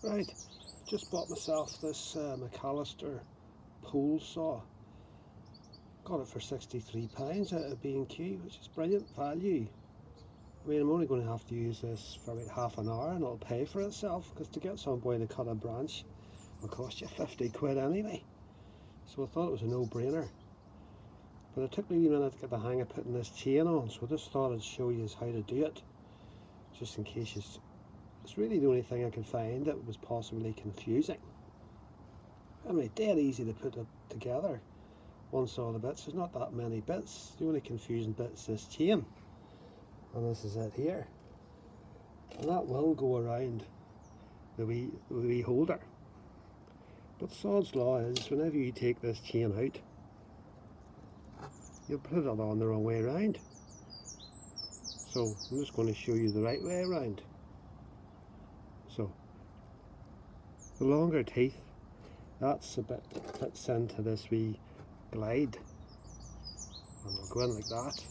Right, just bought myself this Allister Pole Saw. Got it for £63 out of B&Q, which is brilliant value. I mean, I'm only going to have to use this for about half an hour and it'll pay for itself, because to get some boy to cut a branch will cost you 50 quid anyway. So I thought it was a no-brainer. But it took me a minute to get the hang of putting this chain on, so I just thought I'd show you how to do it, just in case you. It's really the only thing I could find that was possibly confusing. I mean, dead easy to put it together. Once all the bits, there's not that many bits. The only confusing bit is this chain. And this is it here. And that will go around the wee holder. But sod's law is, whenever you take this chain out, you'll put it on the wrong way around. So I'm just going to show you the right way around. So the longer teeth, that's a bit fits into this wee glide, and it'll go in like that.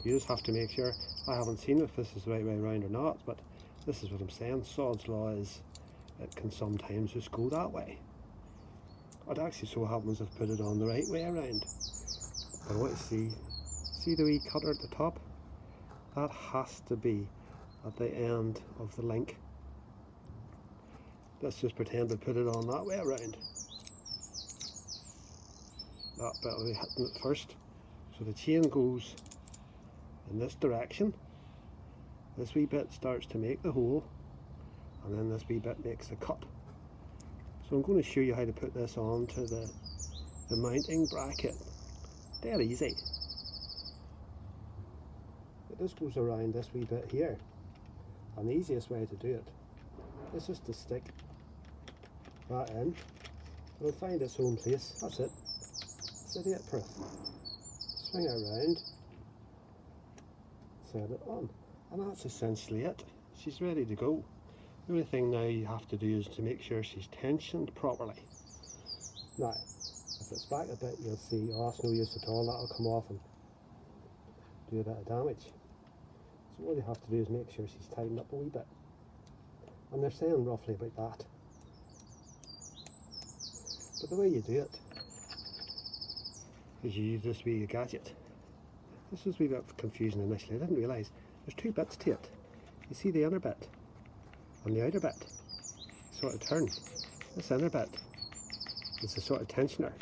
You just have to make sure. I haven't seen if this is the right way around or not, but this is what I'm saying. Sod's law is it can sometimes just go that way. It actually so happens I've put it on the right way around. But I want to see the wee cutter at the top? That has to be at the end of the link. Let's just pretend to put it on that way around. That bit will be hitting it first. So the chain goes in this direction. This wee bit starts to make the hole, and then this wee bit makes the cut. So I'm going to show you how to put this on to the mounting bracket. Dead easy. But this goes around this wee bit here, and the easiest way to do it is just to stick that in. It'll find its own place. That's it. It's idiot-proof. Swing it around, set it on, and that's essentially it. She's ready to go. The only thing now you have to do is to make sure she's tensioned properly. Now, if it's back a bit, you'll see, oh, that's no use at all, that'll come off and do a bit of damage. So all you have to do is make sure she's tightened up a wee bit. And they're saying roughly about that. But the way you do it is you use this wee gadget. This was a wee bit confusing initially. I didn't realise there's two bits to it. You see the inner bit and the outer bit. Sort of turn. This inner bit is a sort of tensioner,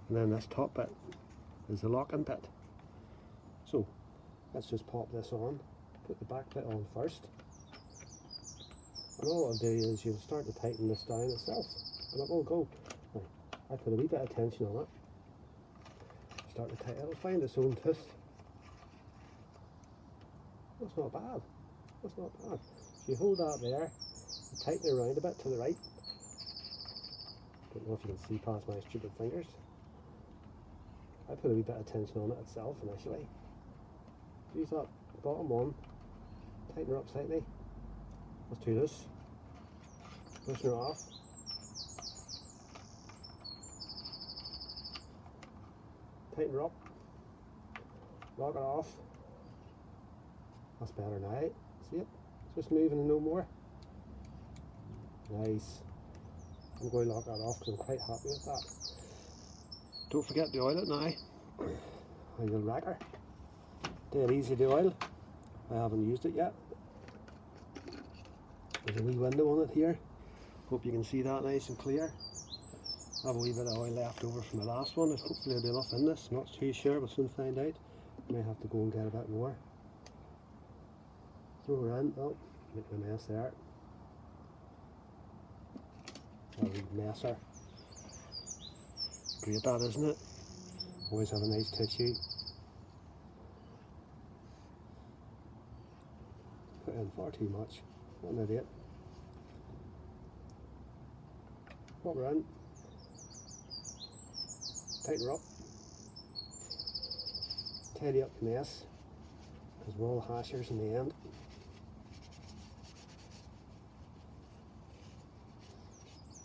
and then this top bit is the locking bit. So let's just pop this on. Put the back bit on first. And all it'll do is you'll start to tighten this down itself, and it will go. Now, I put a wee bit of tension on it. Start to tighten. It'll find its own twist. That's not bad. That's not bad. So you hold that there, you tighten it around a bit to the right. Don't know if you can see past my stupid fingers. I put a wee bit of tension on it itself initially. Use that bottom one, tighten her up slightly. Let's do this. Loosen her off. Tighten her up. Lock it off. That's better now. See it? It's just moving and no more. Nice. I'm going to lock that off because I'm quite happy with that. Don't forget to oil it now. And you'll wreck her. Dead easy to oil. I haven't used it yet. There's a wee window on it here. Hope you can see that nice and clear. I have a wee bit of oil left over from the last one. Hopefully there'll be enough in this. Not too sure, we'll soon find out. May have to go and get a bit more. Throw her in. Oh, making a mess there. A wee messer. Great that, isn't it? Always have a nice tissue. Put in far too much. What an idiot. Pop her in. Tighten her up. Tidy up the mess, because we're all hashers in the end.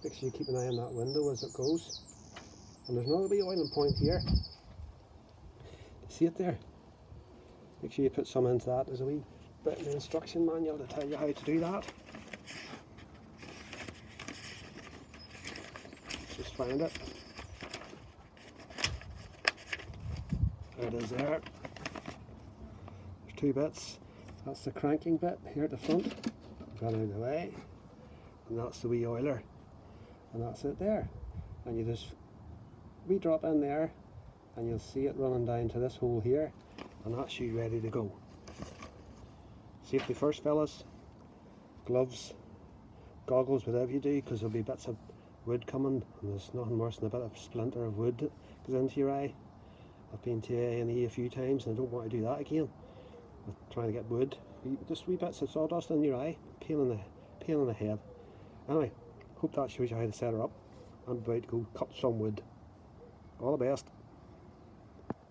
Make sure you keep an eye on that window as it goes. And there's another wee oiling point here. See it there? Make sure you put some into that. There's a wee bit in the instruction manual to tell you how to do that. just find it. There it is there. There's two bits. That's the cranking bit here at the front. Got out of the way. And that's the wee oiler. And that's it there. And you just drop in there and you'll see it running down to this hole here, and that's you ready to go. Safety first, fellas. Gloves, goggles, whatever you do, because there'll be bits of wood coming, and there's nothing worse than a bit of splinter of wood that goes into your eye. I've been to A&E a few times and I don't want to do that again with trying to get wood. Just wee bits of sawdust in your eye, pain in the head. Anyway, hope that shows you how to set her up. I'm about to go cut some wood. All the best.